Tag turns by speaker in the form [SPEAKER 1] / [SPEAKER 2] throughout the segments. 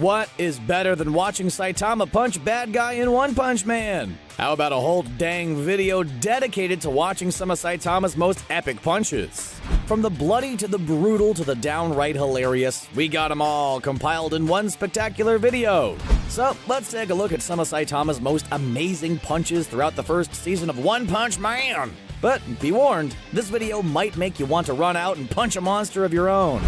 [SPEAKER 1] What is better than watching Saitama punch bad guy in One Punch Man? How about a whole dang video dedicated to watching some of Saitama's most epic punches? From the bloody to the brutal to the downright hilarious, we got them all compiled in one spectacular video. So let's take a look at some of Saitama's most amazing punches throughout the first season of One Punch Man. But be warned, this video might make you want to run out and punch a monster of your own.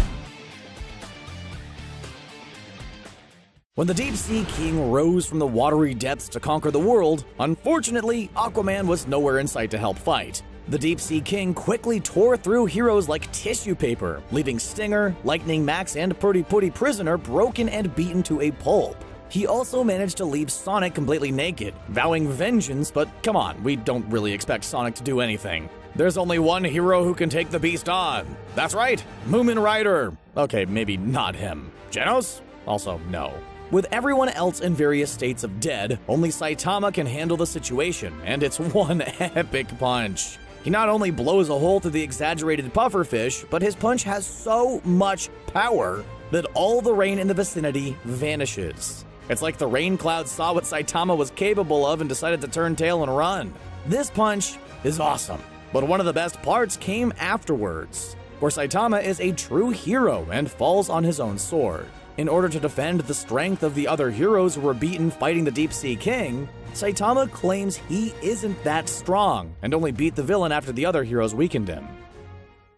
[SPEAKER 1] When the Deep Sea King rose from the watery depths to conquer the world, unfortunately, Aquaman was nowhere in sight to help fight. The Deep Sea King quickly tore through heroes like tissue paper, leaving Stinger, Lightning Max, and Pretty Putty Prisoner broken and beaten to a pulp. He also managed to leave Sonic completely naked, vowing vengeance, but come on, we don't really expect Sonic to do anything. There's only one hero who can take the beast on. That's right, Moomin Rider. Okay, maybe not him. Genos? Also, no. With everyone else in various states of dead, only Saitama can handle the situation, and it's one epic punch. He not only blows a hole through the exaggerated pufferfish, but his punch has so much power that all the rain in the vicinity vanishes. It's like the rain cloud saw what Saitama was capable of and decided to turn tail and run. This punch is awesome, but one of the best parts came afterwards, where Saitama is a true hero and falls on his own sword. In order to defend the strength of the other heroes who were beaten fighting the Deep Sea King, Saitama claims he isn't that strong and only beat the villain after the other heroes weakened him.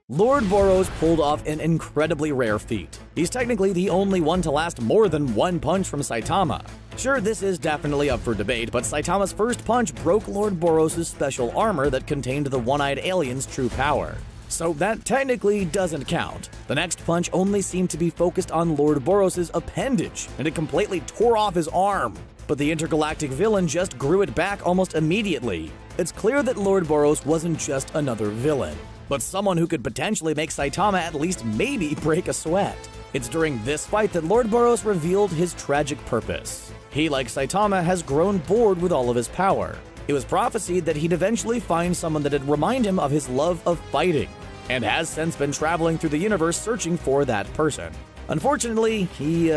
[SPEAKER 1] Lord Boros pulled off an incredibly rare feat. He's technically the only one to last more than one punch from Saitama. Sure, this is definitely up for debate, but Saitama's first punch broke Lord Boros' special armor that contained the one-eyed alien's true power. So that technically doesn't count. The next punch only seemed to be focused on Lord Boros' appendage, and it completely tore off his arm. But the intergalactic villain just grew it back almost immediately. It's clear that Lord Boros wasn't just another villain, but someone who could potentially make Saitama at least maybe break a sweat. It's during this fight that Lord Boros revealed his tragic purpose. He, like Saitama, has grown bored with all of his power. It was prophesied that he'd eventually find someone that'd remind him of his love of fighting, and has since been traveling through the universe searching for that person. Unfortunately, he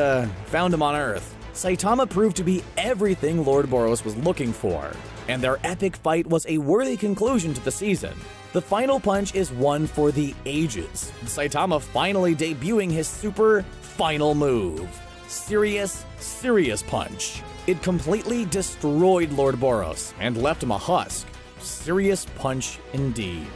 [SPEAKER 1] found him on Earth. Saitama proved to be everything Lord Boros was looking for, and their epic fight was a worthy conclusion to the season. The final punch is one for the ages, Saitama finally debuting his super final move, Serious Punch. It completely destroyed Lord Boros and left him a husk. Serious punch indeed.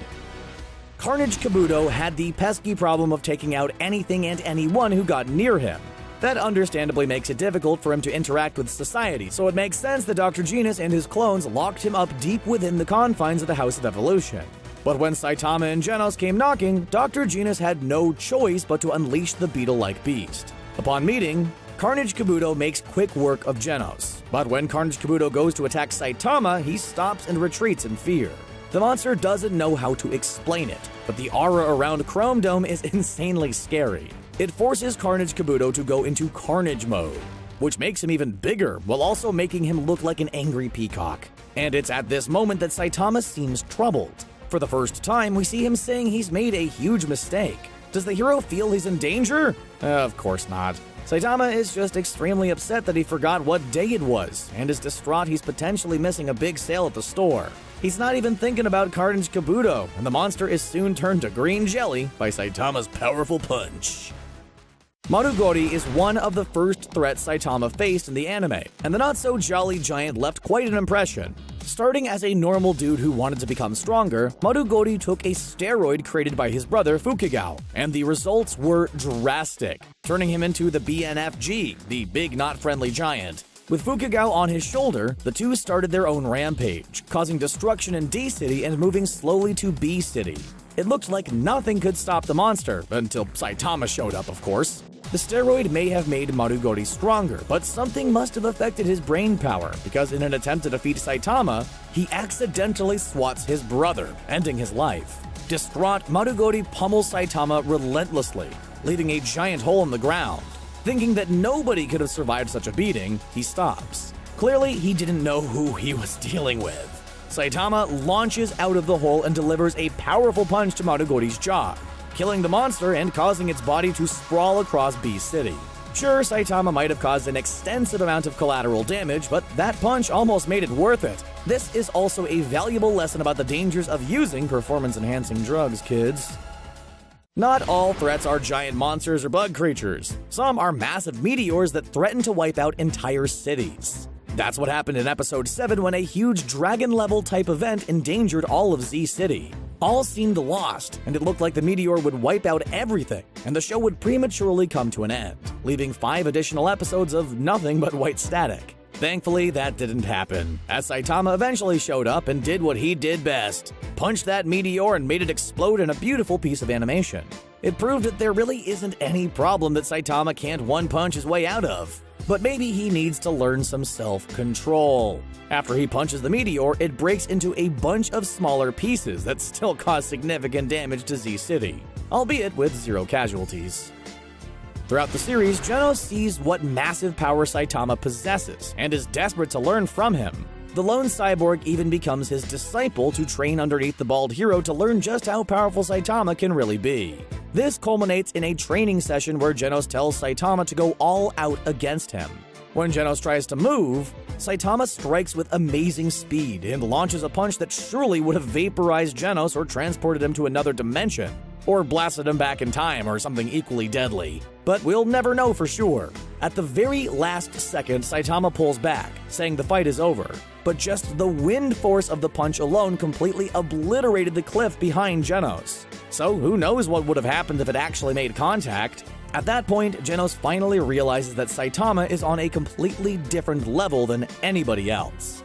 [SPEAKER 1] Carnage Kabuto had the pesky problem of taking out anything and anyone who got near him. That understandably makes it difficult for him to interact with society, so it makes sense that Dr. Genus and his clones locked him up deep within the confines of the House of Evolution. But when Saitama and Genos came knocking, Dr. Genus had no choice but to unleash the beetle-like beast. Upon meeting, Carnage Kabuto makes quick work of Genos, but when Carnage Kabuto goes to attack Saitama, he stops and retreats in fear. The monster doesn't know how to explain it, but the aura around Chrome Dome is insanely scary. It forces Carnage Kabuto to go into Carnage mode, which makes him even bigger while also making him look like an angry peacock. And it's at this moment that Saitama seems troubled. For the first time, we see him saying he's made a huge mistake. Does the hero feel he's in danger? Of course not. Saitama is just extremely upset that he forgot what day it was, and is distraught he's potentially missing a big sale at the store. He's not even thinking about Carnage Kabuto, and the monster is soon turned to green jelly by Saitama's powerful punch. Marugori is one of the first threats Saitama faced in the anime, and the not-so-jolly giant left quite an impression. Starting as a normal dude who wanted to become stronger, Marugori took a steroid created by his brother Fukigao, and the results were drastic, turning him into the BNFG, the Big Not Friendly Giant. With Fukigao on his shoulder, the two started their own rampage, causing destruction in D-City and moving slowly to B-City. It looked like nothing could stop the monster, until Saitama showed up, of course. The steroid may have made Marugori stronger, but something must have affected his brain power, because in an attempt to defeat Saitama, he accidentally swats his brother, ending his life. Distraught, Marugori pummels Saitama relentlessly, leaving a giant hole in the ground. Thinking that nobody could have survived such a beating, he stops. Clearly, he didn't know who he was dealing with. Saitama launches out of the hole and delivers a powerful punch to Marugori's jaw, killing the monster and causing its body to sprawl across B-City. Sure, Saitama might have caused an extensive amount of collateral damage, but that punch almost made it worth it. This is also a valuable lesson about the dangers of using performance-enhancing drugs, kids. Not all threats are giant monsters or bug creatures. Some are massive meteors that threaten to wipe out entire cities. That's what happened in Episode 7 when a huge dragon-level type event endangered all of Z City. All seemed lost, and it looked like the meteor would wipe out everything, and the show would prematurely come to an end, leaving 5 additional episodes of nothing but white static. Thankfully, that didn't happen, as Saitama eventually showed up and did what he did best: punched that meteor and made it explode in a beautiful piece of animation. It proved that there really isn't any problem that Saitama can't one-punch his way out of. But maybe he needs to learn some self-control. After he punches the meteor, it breaks into a bunch of smaller pieces that still cause significant damage to Z City, albeit with 0 casualties. Throughout the series, Genos sees what massive power Saitama possesses and is desperate to learn from him. The lone cyborg even becomes his disciple to train underneath the bald hero to learn just how powerful Saitama can really be. This culminates in a training session where Genos tells Saitama to go all out against him. When Genos tries to move, Saitama strikes with amazing speed and launches a punch that surely would have vaporized Genos or transported him to another dimension, or blasted him back in time or something equally deadly. But we'll never know for sure. At the very last second, Saitama pulls back, saying the fight is over, but just the wind force of the punch alone completely obliterated the cliff behind Genos. So who knows what would have happened if it actually made contact? At that point, Genos finally realizes that Saitama is on a completely different level than anybody else.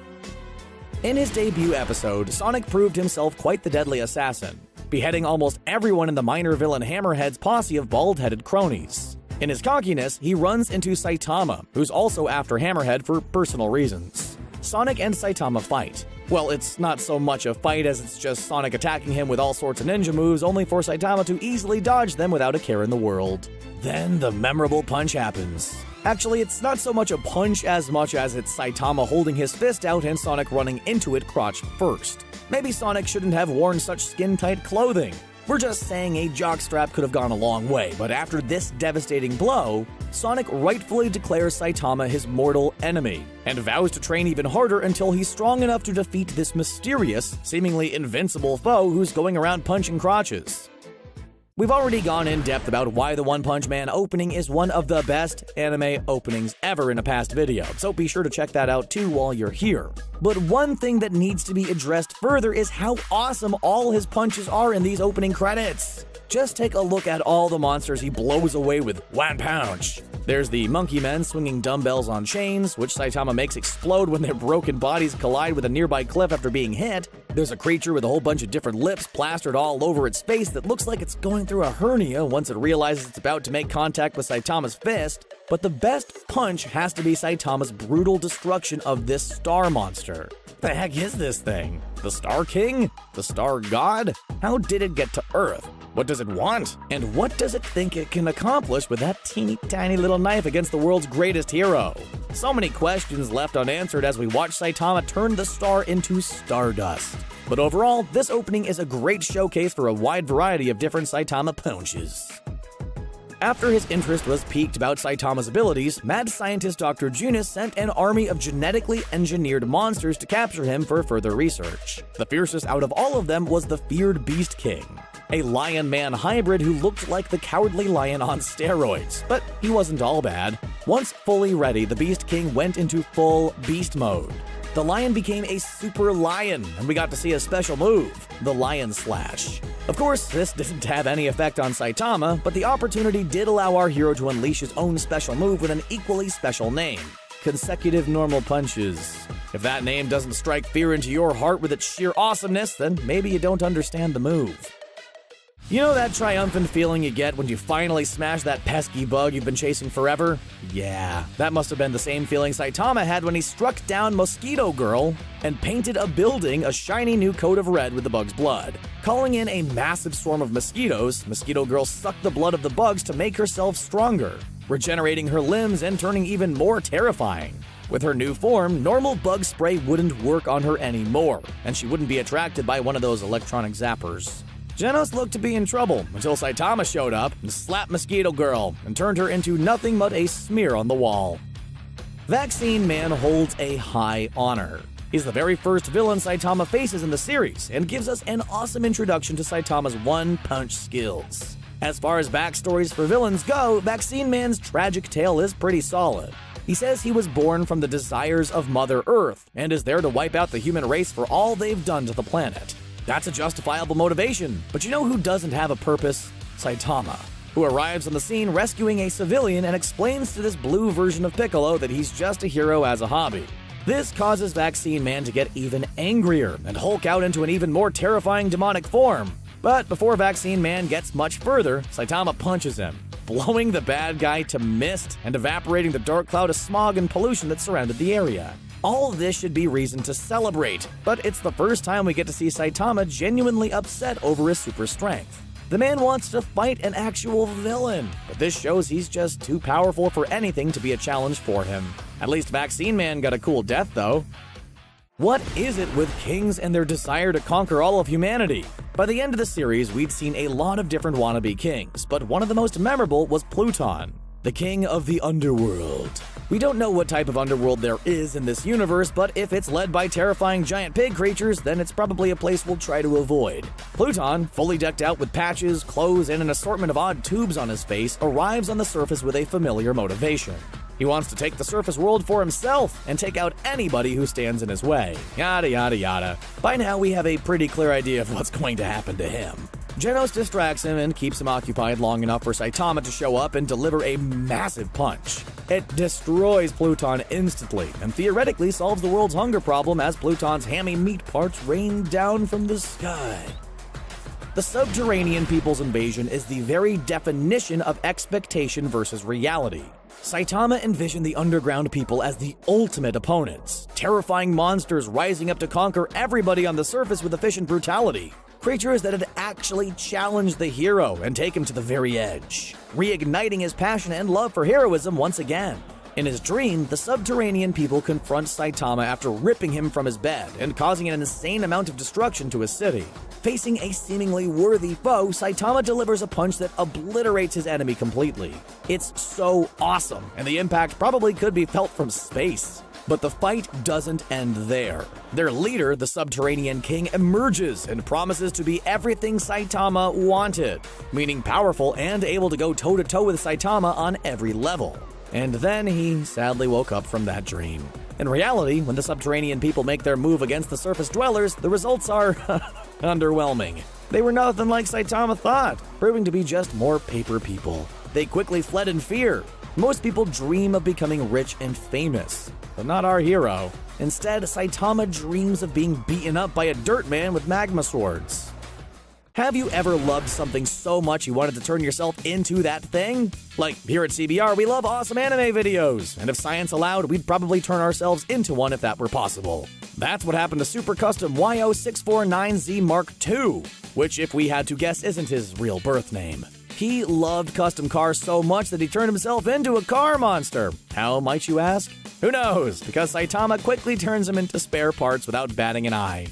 [SPEAKER 1] In his debut episode, Sonic proved himself quite the deadly assassin, beheading almost everyone in the minor villain Hammerhead's posse of bald-headed cronies. In his cockiness, he runs into Saitama, who's also after Hammerhead for personal reasons. Sonic and Saitama fight. Well, it's not so much a fight as it's just Sonic attacking him with all sorts of ninja moves, only for Saitama to easily dodge them without a care in the world. Then the memorable punch happens. Actually, it's not so much a punch as much as it's Saitama holding his fist out and Sonic running into it crotch first. Maybe Sonic shouldn't have worn such skin-tight clothing. We're just saying a jockstrap could have gone a long way, but after this devastating blow, Sonic rightfully declares Saitama his mortal enemy, and vows to train even harder until he's strong enough to defeat this mysterious, seemingly invincible foe who's going around punching crotches. We've already gone in depth about why the One Punch Man opening is one of the best anime openings ever in a past video, so be sure to check that out too while you're here. But one thing that needs to be addressed further is how awesome all his punches are in these opening credits. Just take a look at all the monsters he blows away with one punch. There's the monkey men swinging dumbbells on chains, which Saitama makes explode when their broken bodies collide with a nearby cliff after being hit. There's a creature with a whole bunch of different lips plastered all over its face that looks like it's going through a hernia once it realizes it's about to make contact with Saitama's fist. But the best punch has to be Saitama's brutal destruction of this star monster. The heck is this thing? The Star King? The Star God? How did it get to Earth? What does it want? And what does it think it can accomplish with that teeny tiny little knife against the world's greatest hero? So many questions left unanswered as we watch Saitama turn the star into stardust. But overall, this opening is a great showcase for a wide variety of different Saitama punches. After his interest was piqued about Saitama's abilities, mad scientist Dr. Junis sent an army of genetically engineered monsters to capture him for further research. The fiercest out of all of them was the feared Beast King, a lion-man hybrid who looked like the Cowardly Lion on steroids, but he wasn't all bad. Once fully ready, the Beast King went into full beast mode. The lion became a super lion, and we got to see a special move, the Lion Slash. Of course, this didn't have any effect on Saitama, but the opportunity did allow our hero to unleash his own special move with an equally special name, Consecutive Normal Punches. If that name doesn't strike fear into your heart with its sheer awesomeness, then maybe you don't understand the move. You know that triumphant feeling you get when you finally smash that pesky bug you've been chasing forever? Yeah, that must have been the same feeling Saitama had when he struck down Mosquito Girl and painted a building a shiny new coat of red with the bug's blood. Calling in a massive swarm of mosquitoes, Mosquito Girl sucked the blood of the bugs to make herself stronger, regenerating her limbs and turning even more terrifying. With her new form, normal bug spray wouldn't work on her anymore, and she wouldn't be attracted by one of those electronic zappers. Genos looked to be in trouble until Saitama showed up and slapped Mosquito Girl and turned her into nothing but a smear on the wall. Vaccine Man holds a high honor. He's the very first villain Saitama faces in the series and gives us an awesome introduction to Saitama's one-punch skills. As far as backstories for villains go, Vaccine Man's tragic tale is pretty solid. He says he was born from the desires of Mother Earth and is there to wipe out the human race for all they've done to the planet. That's a justifiable motivation, but you know who doesn't have a purpose? Saitama, who arrives on the scene rescuing a civilian and explains to this blue version of Piccolo that he's just a hero as a hobby. This causes Vaccine Man to get even angrier and hulk out into an even more terrifying demonic form. But before Vaccine Man gets much further, Saitama punches him, blowing the bad guy to mist and evaporating the dark cloud of smog and pollution that surrounded the area. All this should be reason to celebrate, but it's the first time we get to see Saitama genuinely upset over his super strength. The man wants to fight an actual villain, but this shows he's just too powerful for anything to be a challenge for him. At least Vaccine Man got a cool death, though. What is it with kings and their desire to conquer all of humanity? By the end of the series, we'd seen a lot of different wannabe kings, but one of the most memorable was Pluton, the king of the underworld. We don't know what type of underworld there is in this universe, but if it's led by terrifying giant pig creatures, then it's probably a place we'll try to avoid. Pluton, fully decked out with patches, clothes, and an assortment of odd tubes on his face, arrives on the surface with a familiar motivation. He wants to take the surface world for himself and take out anybody who stands in his way. Yada yada yada. By now we have a pretty clear idea of what's going to happen to him. Genos distracts him and keeps him occupied long enough for Saitama to show up and deliver a massive punch. It destroys Pluton instantly and theoretically solves the world's hunger problem as Pluton's hammy meat parts rain down from the sky. The subterranean people's invasion is the very definition of expectation versus reality. Saitama envisioned the underground people as the ultimate opponents, terrifying monsters rising up to conquer everybody on the surface with efficient brutality. Creatures that had actually challenged the hero and take him to the very edge, reigniting his passion and love for heroism once again. In his dream, the subterranean people confront Saitama after ripping him from his bed and causing an insane amount of destruction to his city. Facing a seemingly worthy foe, Saitama delivers a punch that obliterates his enemy completely. It's so awesome, and the impact probably could be felt from space. But the fight doesn't end there. Their leader, the Subterranean King, emerges and promises to be everything Saitama wanted, meaning powerful and able to go toe-to-toe with Saitama on every level. And then he sadly woke up from that dream. In reality, when the subterranean people make their move against the surface dwellers, the results are underwhelming. They were nothing like Saitama thought, proving to be just more paper people. They quickly fled in fear. Most people dream of becoming rich and famous, but not our hero. Instead, Saitama dreams of being beaten up by a dirt man with magma swords. Have you ever loved something so much you wanted to turn yourself into that thing? Like, here at CBR, we love awesome anime videos, and if science allowed, we'd probably turn ourselves into one if that were possible. That's what happened to Super Custom YO649Z Mark II, which, if we had to guess, isn't his real birth name. He loved custom cars so much that he turned himself into a car monster. How, might you ask? Who knows, because Saitama quickly turns him into spare parts without batting an eye.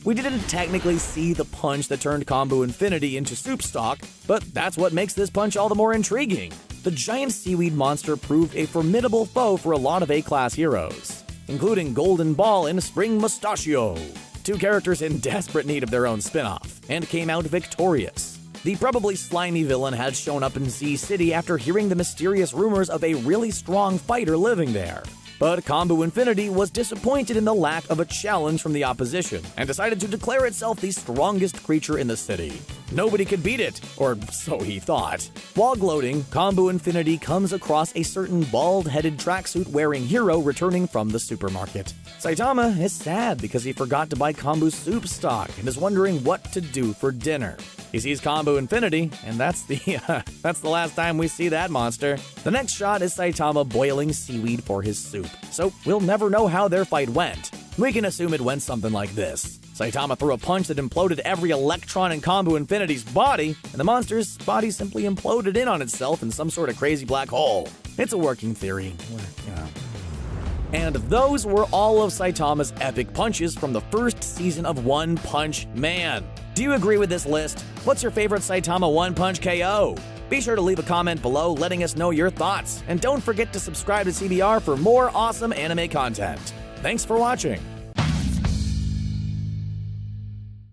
[SPEAKER 1] We didn't technically see the punch that turned Kombu Infinity into soup stock, but that's what makes this punch all the more intriguing. The giant seaweed monster proved a formidable foe for a lot of A-class heroes, including Golden Ball and Spring Mustachio, two characters in desperate need of their own spin-off, and came out victorious. The probably slimy villain had shown up in Z City after hearing the mysterious rumors of a really strong fighter living there. But Kombu Infinity was disappointed in the lack of a challenge from the opposition and decided to declare itself the strongest creature in the city. Nobody could beat it, or so he thought. While gloating, Kombu Infinity comes across a certain bald-headed tracksuit-wearing hero returning from the supermarket. Saitama is sad because he forgot to buy Kombu's soup stock and is wondering what to do for dinner. He sees Kombu Infinity, and that's the last time we see that monster. The next shot is Saitama boiling seaweed for his soup, so we'll never know how their fight went. We can assume it went something like this. Saitama threw a punch that imploded every electron in Kombu Infinity's body, and the monster's body simply imploded in on itself in some sort of crazy black hole. It's a working theory. And those were all of Saitama's epic punches from the first season of One Punch Man. Do you agree with this list? What's your favorite Saitama One Punch KO? Be sure to leave a comment below letting us know your thoughts, and don't forget to subscribe to CBR for more awesome anime content. Thanks for watching!